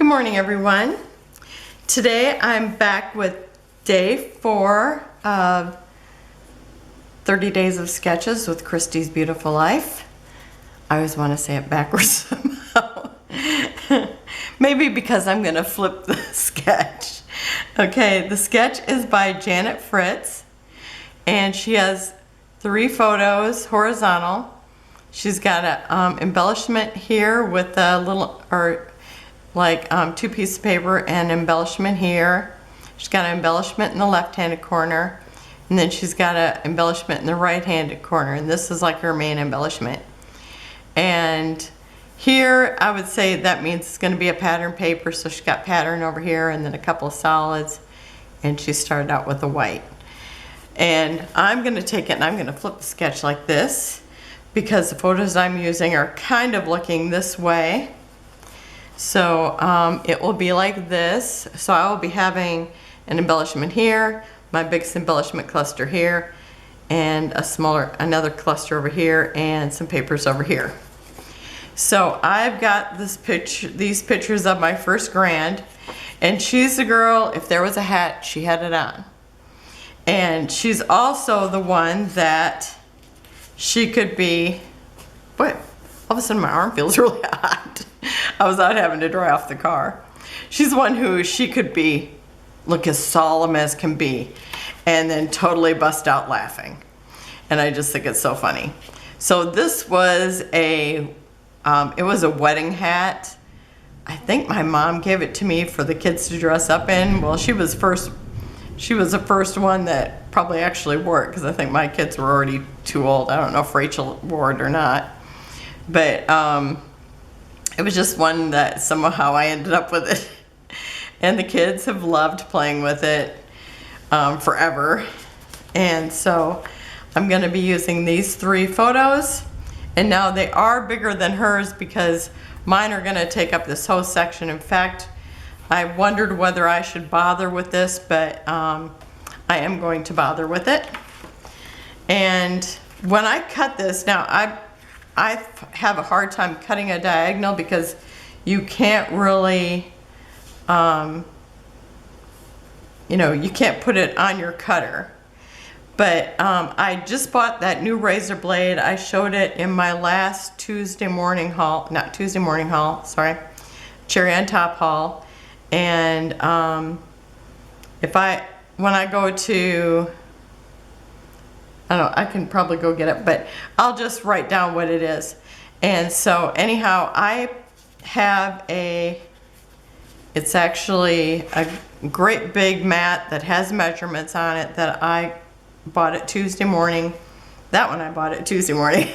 Good morning, everyone. Today I'm back with day 4 of 30 Days of Sketches with Christy's Beautiful Life. I always want to say it backwards somehow. Maybe because I'm going to flip the sketch. Okay, the sketch is by Janet Fritz, and she has 3 photos horizontal. She's got an embellishment here with a little, like 2 pieces of paper and embellishment here. She's got an embellishment in the left-handed corner, and then she's got an embellishment in the right-handed corner, and this is like her main embellishment. And here I would say that means it's going to be a pattern paper, so she's got pattern over here and then a couple of solids, and she started out with a white. And I'm going to take it and I'm going to flip the sketch like this because the photos I'm using are kind of looking this way. So it will be like this. So I will be having an embellishment here, my biggest embellishment cluster here, and another cluster over here, and some papers over here. So I've got these pictures of my first grand, and she's the girl, if there was a hat, she had it on. And she's also the one that she could be, what? All of a sudden my arm feels really hot. I was out having to dry off the car. She's one who she could be, look as solemn as can be, and then totally bust out laughing. And I just think it's so funny. So this was it was a wedding hat. I think my mom gave it to me for the kids to dress up in. Well, she was the first one that probably actually wore it, because I think my kids were already too old. I don't know if Rachel wore it or not. But it was just one that somehow I ended up with it. And the kids have loved playing with it forever. And so I'm going to be using these 3 photos. And now they are bigger than hers because mine are going to take up this whole section. In fact, I wondered whether I should bother with this, but I am going to bother with it. And when I cut this, now I have a hard time cutting a diagonal because you can't really, you can't put it on your cutter. But I just bought that new razor blade. I showed it in my last Cherry on Top haul. And when I go to, I don't know, I can probably go get it, but I'll just write down what it is. And so anyhow, I have it's actually a great big mat that has measurements on it that I bought it Tuesday morning. That one I bought it Tuesday morning.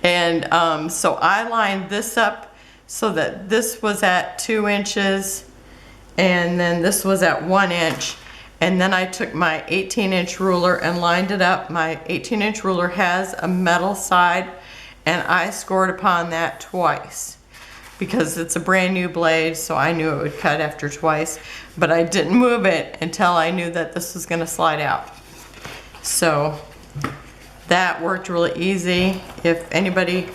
And so I lined this up so that this was at 2 inches and then this was at 1 inch. And then I took my 18-inch ruler and lined it up. My 18-inch ruler has a metal side, and I scored upon that twice because it's a brand new blade, so I knew it would cut after twice. But I didn't move it until I knew that this was going to slide out. So that worked really easy. If anybody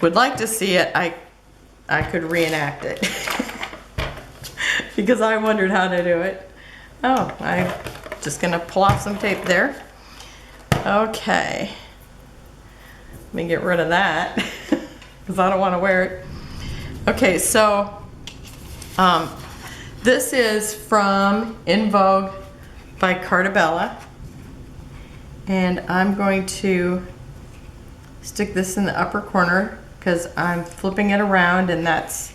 would like to see it, I could reenact it because I wondered how to do it. Oh, I'm just gonna pull off some tape there. Okay. Let me get rid of that because I don't want to wear it. Okay, so this is from In Vogue by Carta. And I'm going to stick this in the upper corner because I'm flipping it around, and that's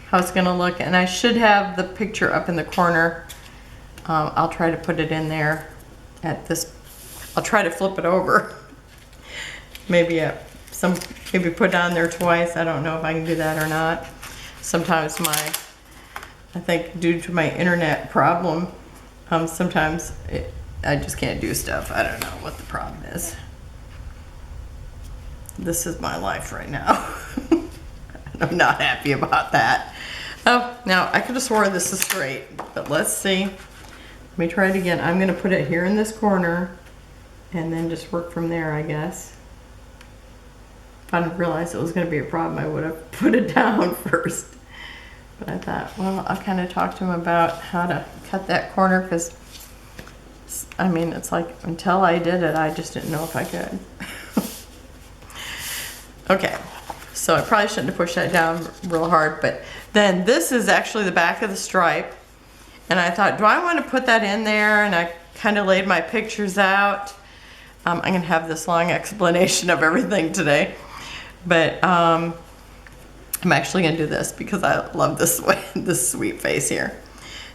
how it's gonna look. And I should have the picture up in the corner. I'll try to put it in there at this. I'll try to flip it over. Maybe put it on there twice. I don't know if I can do that or not. Sometimes I think due to my internet problem, sometimes I just can't do stuff. I don't know what the problem is. This is my life right now. I'm not happy about that. Oh, now I could have sworn this is straight, but let's see. Let me try it again. I'm gonna put it here in this corner and then just work from there, I guess. If I didn't realize it was gonna be a problem, I would have put it down first. But I thought, well, I'll kind of talk to him about how to cut that corner, because, I mean, it's like, until I did it, I just didn't know if I could. Okay, so I probably shouldn't have pushed that down real hard, but then this is actually the back of the stripe. And I thought, do I want to put that in there? And I kind of laid my pictures out. I'm going to have this long explanation of everything today. But I'm actually going to do this because I love this way, this sweet face here.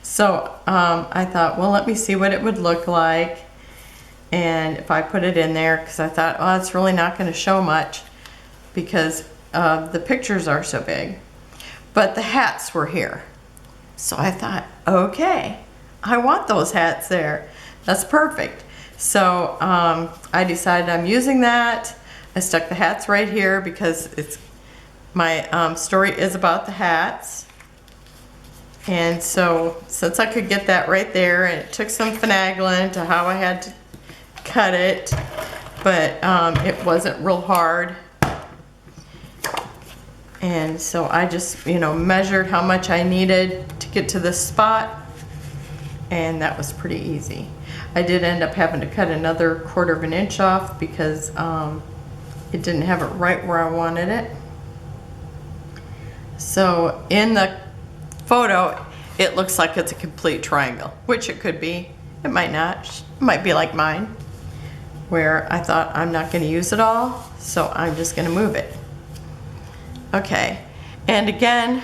So I thought, well, let me see what it would look like. And if I put it in there, because I thought, oh, it's really not going to show much because the pictures are so big. But the hats were here. So I thought, okay, I want those hats there. That's perfect. So I decided I'm using that. I stuck the hats right here because it's my story is about the hats. And so since I could get that right there, and it took some finagling to how I had to cut it, but it wasn't real hard. And so I just, you know, measured how much I needed to get to this spot, and that was pretty easy. I did end up having to cut another 1/4 of an inch off because it didn't have it right where I wanted it. So in the photo, it looks like it's a complete triangle, which it could be. It might not. It might be like mine, where I thought I'm not going to use it all, so I'm just going to move it. Okay, and again,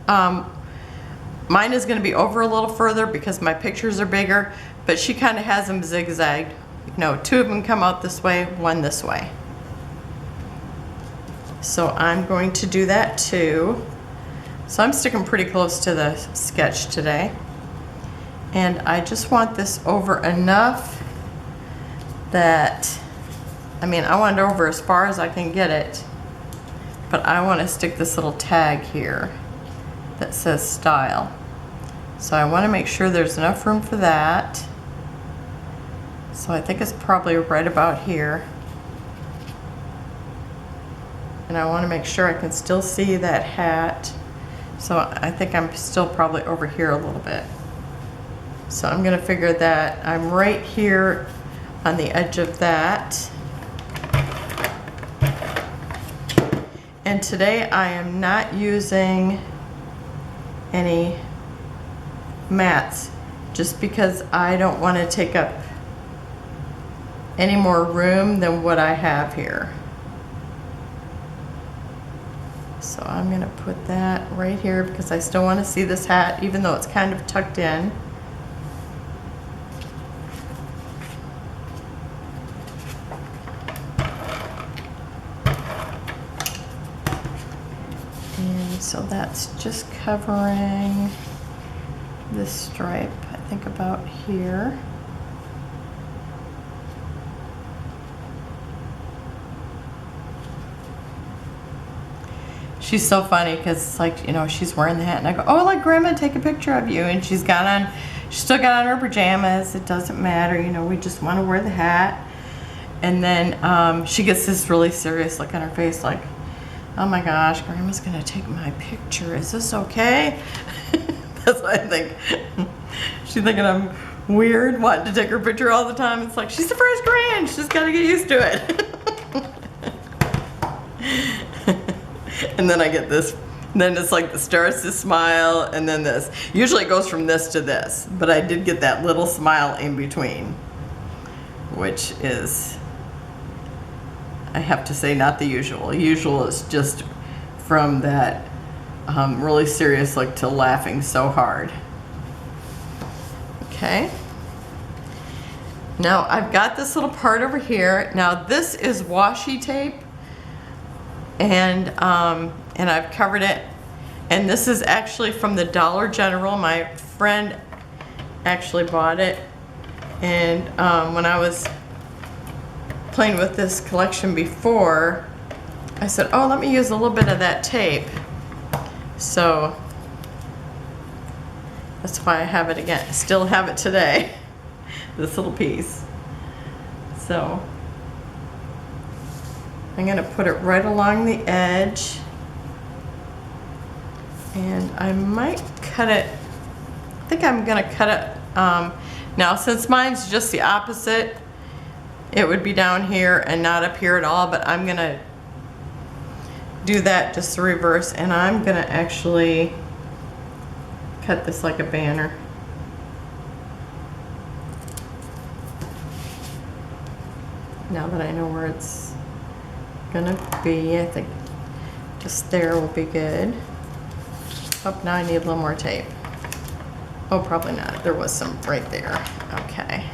mine is going to be over a little further because my pictures are bigger, but she kind of has them zigzagged. You know, 2 of them come out this way, 1 this way. So I'm going to do that too. So I'm sticking pretty close to the sketch today. And I just want this over enough that, I mean, I want it over as far as I can get it. But I want to stick this little tag here that says style. So I want to make sure there's enough room for that. So I think it's probably right about here. And I want to make sure I can still see that hat. So I think I'm still probably over here a little bit. So I'm going to figure that I'm right here on the edge of that. And today I am not using any mats just because I don't want to take up any more room than what I have here. So I'm going to put that right here because I still want to see this hat even though it's kind of tucked in. So that's just covering this stripe, I think about here. She's so funny because it's like, you know, she's wearing the hat and I go, oh, like Grandma, take a picture of you. And she's still got on her pajamas. It doesn't matter, you know, we just want to wear the hat. And then she gets this really serious look on her face like, oh my gosh, Grandma's gonna take my picture. Is this okay? That's what I think. She's thinking I'm weird, wanting to take her picture all the time. It's like, she's the first grand. She's just gotta get used to it. And then I get this. And then it's like the starts to smile and then this. Usually it goes from this to this, but I did get that little smile in between, which is, I have to say, not the usual. Usual is just from that really serious look to laughing so hard. Okay. Now I've got this little part over here. Now this is washi tape, and I've covered it. And this is actually from the Dollar General. My friend actually bought it, and when I was playing with this collection before, I said, oh, let me use a little bit of that tape. So that's why I have it again. I still have it today, this little piece. So I'm going to put it right along the edge. And I might cut it, I think I'm gonna cut it, now since mine's just the opposite, it would be down here and not up here at all, but I'm gonna do that just the reverse, and I'm gonna actually cut this like a banner. Now that I know where it's gonna be, I think just there will be good. Oh, now I need a little more tape. Oh, probably not. There was some right there. Okay.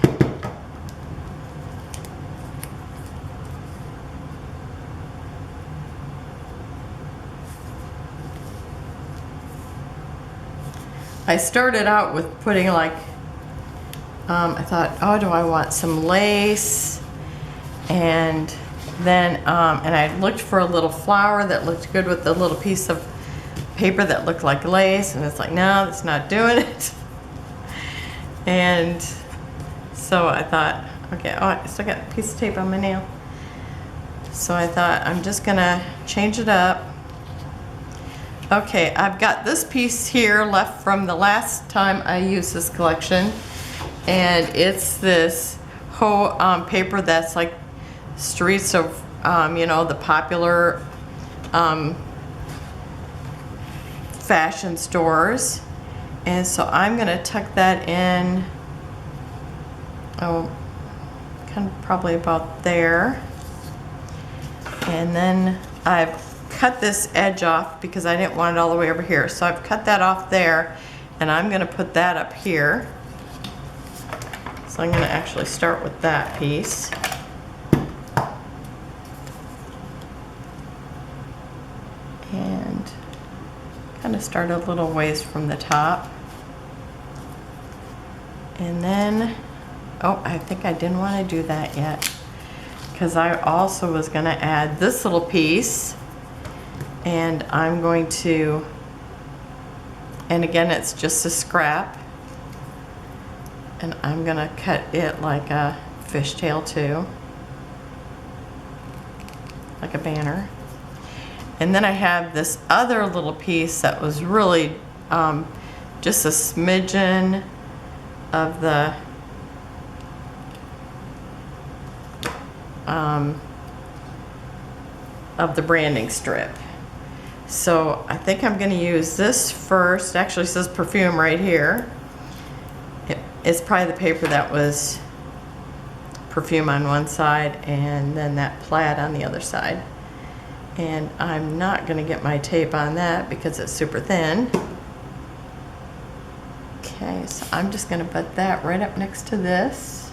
I started out with putting like, I thought, oh, do I want some lace? And then, and I looked for a little flower that looked good with a little piece of paper that looked like lace, and it's like, no, that's not doing it. And so I thought, okay, oh, I still got a piece of tape on my nail. So I thought, I'm just gonna change it up. Okay, I've got this piece here left from the last time I used this collection, and it's this whole paper that's like streets of, you know, the popular fashion stores. And so I'm gonna tuck that in, oh, kind of probably about there. And then I've cut this edge off because I didn't want it all the way over here. So I've cut that off there, and I'm gonna put that up here. So I'm gonna actually start with that piece. And kind of start a little ways from the top. And then, oh, I think I didn't want to do that yet, because I also was going to add this little piece, and I'm going to, and again, it's just a scrap, and I'm going to cut it like a fishtail too, like a banner. And then I have this other little piece that was really just a smidgen of the branding strip. So I think I'm going to use this first. Actually, it says perfume right here. It's probably the paper that was perfume on one side and then that plaid on the other side. And I'm not going to get my tape on that because it's super thin. Okay, so I'm just going to put that right up next to this.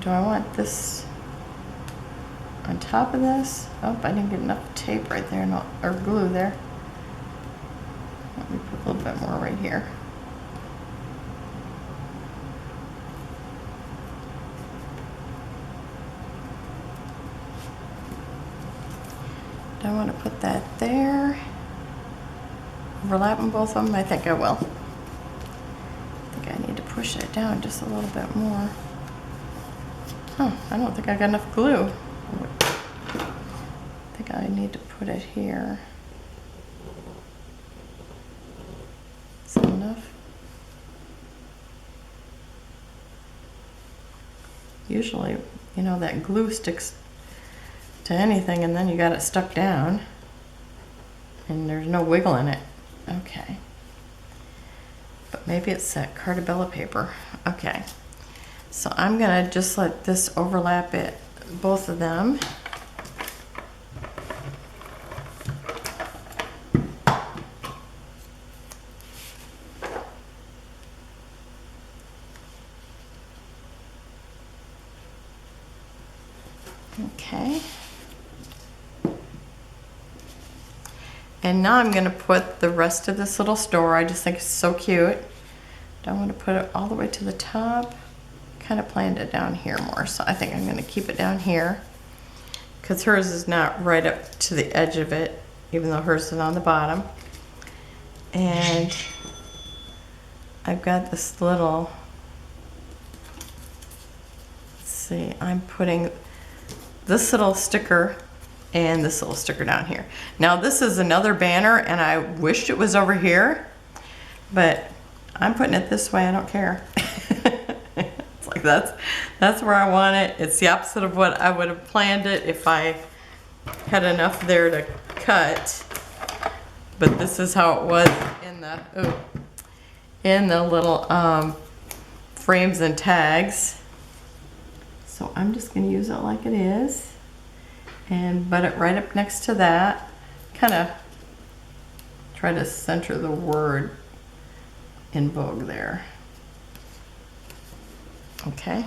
Do I want this on top of this? Oh, I didn't get enough tape right there, no, or glue there. Let me put a little bit more right here. Do I want to put that there? Overlapping both of them? I think I will. I think I need to push it down just a little bit more. Huh, I don't think I got enough glue. I think I need to put it here. Is that enough? Usually, you know, that glue sticks to anything and then you got it stuck down and there's no wiggle in it. Okay. But maybe it's that Carta paper. Okay. So I'm gonna just let this overlap it, both of them. Okay. And now I'm going to put the rest of this little store. I just think it's so cute. Don't want to put it all the way to the top. Kind of planned it down here more, so I think I'm going to keep it down here because hers is not right up to the edge of it, even though hers is on the bottom. And I've got this little, let's see, I'm putting this little sticker and this little sticker down here. Now this is another banner, and I wished it was over here, but I'm putting it this way. I don't care. It's like that's where I want it. It's the opposite of what I would have planned it if I had enough there to cut. But this is how it was in the little frames and tags. So I'm just going to use it like it is and butt it right up next to that. Kind of try to center the word in Vogue there. Okay.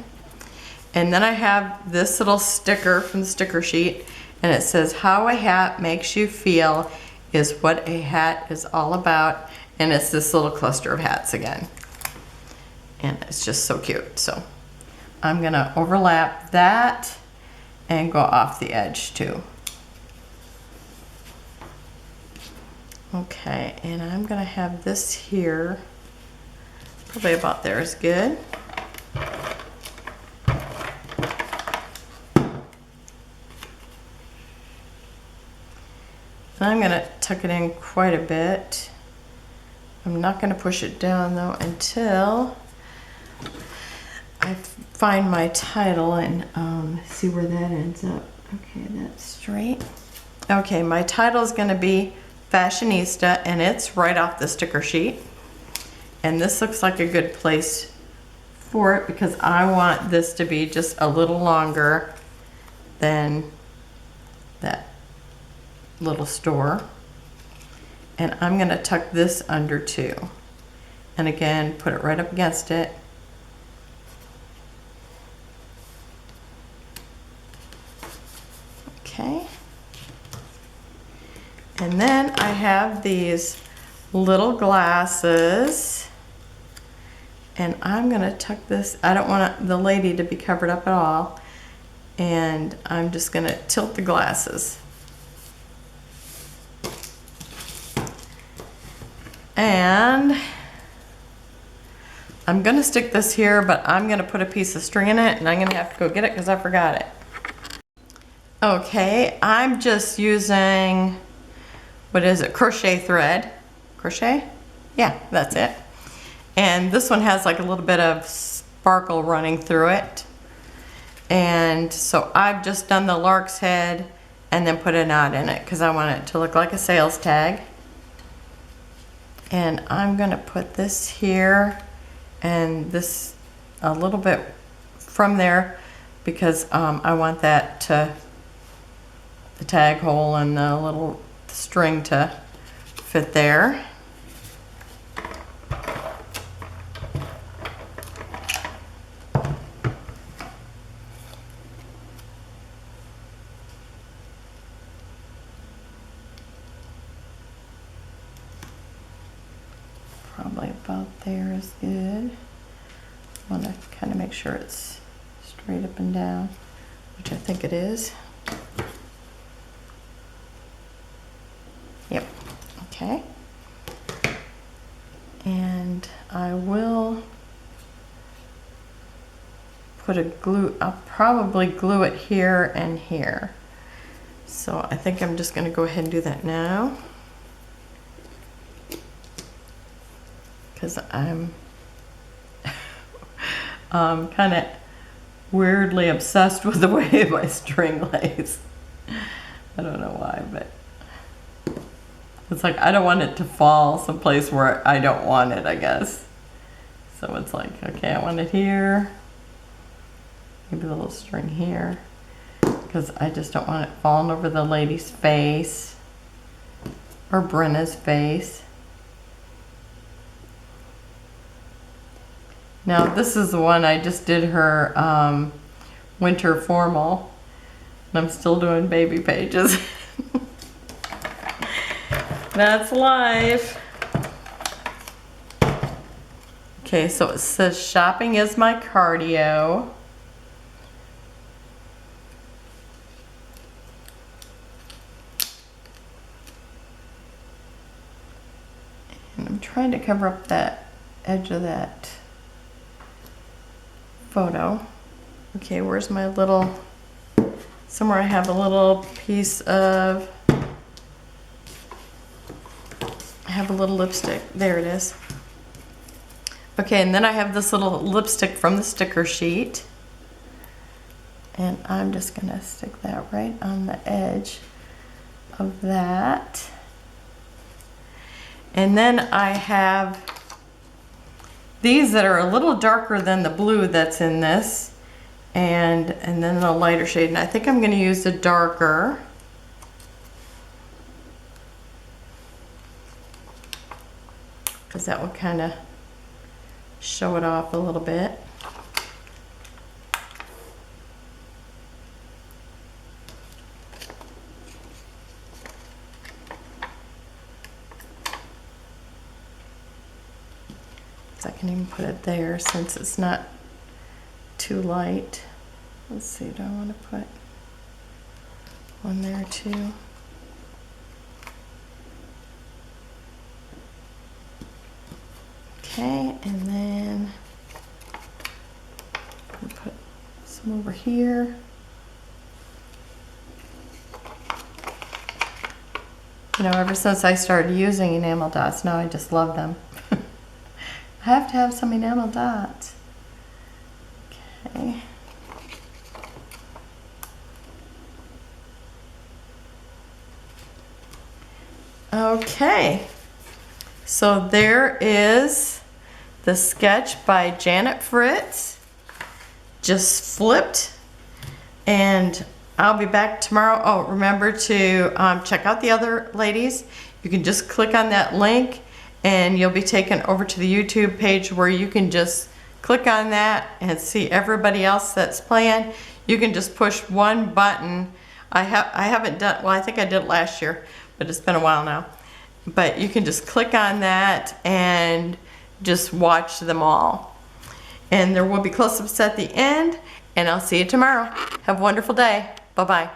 And then I have this little sticker from the sticker sheet, and it says, "How a hat makes you feel is what a hat is all about." And it's this little cluster of hats again. And it's just so cute. So I'm gonna overlap that and go off the edge too. Okay, and I'm gonna have this here, probably about there is good. And I'm gonna tuck it in quite a bit. I'm not gonna push it down though until I find my title and see where that ends up. Okay, that's straight. Okay, my title is gonna be Fashionista, and it's right off the sticker sheet. And this looks like a good place for it because I want this to be just a little longer than that little store. And I'm gonna tuck this under too. And again, put it right up against it. Okay. And then I have these little glasses, and I'm gonna tuck this. I don't want the lady to be covered up at all, and I'm just gonna tilt the glasses. And I'm gonna stick this here, but I'm gonna put a piece of string in it, and I'm gonna have to go get it because I forgot it. Okay, I'm just using, what is it, crochet thread. Crochet? Yeah, that's it. And this one has like a little bit of sparkle running through it. And so I've just done the lark's head and then put a knot in it because I want it to look like a sales tag. And I'm gonna put this here and this a little bit from there because I want that to, the tag hole and the little string to fit there. Probably about there is good. I want to kind of make sure it's straight up and down, which I think it is. Yep. Okay. And I will put a glue, I'll probably glue it here and here. So I think I'm just going to go ahead and do that now. Because I'm kind of weirdly obsessed with the way my string lays. I don't know why, but it's like I don't want it to fall someplace where I don't want it, I guess. So it's like, okay, I want it here. Maybe a little string here. Because I just don't want it falling over the lady's face. Or Brenna's face. Now this is the one I just did her winter formal. And I'm still doing baby pages. That's life. Okay, so it says shopping is my cardio. And I'm trying to cover up that edge of that photo. Okay, where's my little somewhere I have a little piece of, I have a little lipstick. There it is. Okay, and then I have this little lipstick from the sticker sheet. And I'm just gonna stick that right on the edge of that. And then I have these that are a little darker than the blue that's in this. And then a lighter shade. And I think I'm gonna use the darker. Because that would kind of show it off a little bit. So I can even put it there since it's not too light. Let's see, do I want to put one there too? Okay, and then I'll put some over here. You know, ever since I started using enamel dots, now I just love them. I have to have some enamel dots. Okay. Okay. So there is the sketch by Janet Fritz, just flipped, and I'll be back tomorrow. Oh, remember to check out the other ladies. You can just click on that link and you'll be taken over to the YouTube page where you can just click on that and see everybody else that's playing. You can just push one button. I haven't done, well, I think I did it last year, but it's been a while now. But you can just click on that and just watch them all. And there will be close-ups at the end, and I'll see you tomorrow. Have a wonderful day. Bye-bye.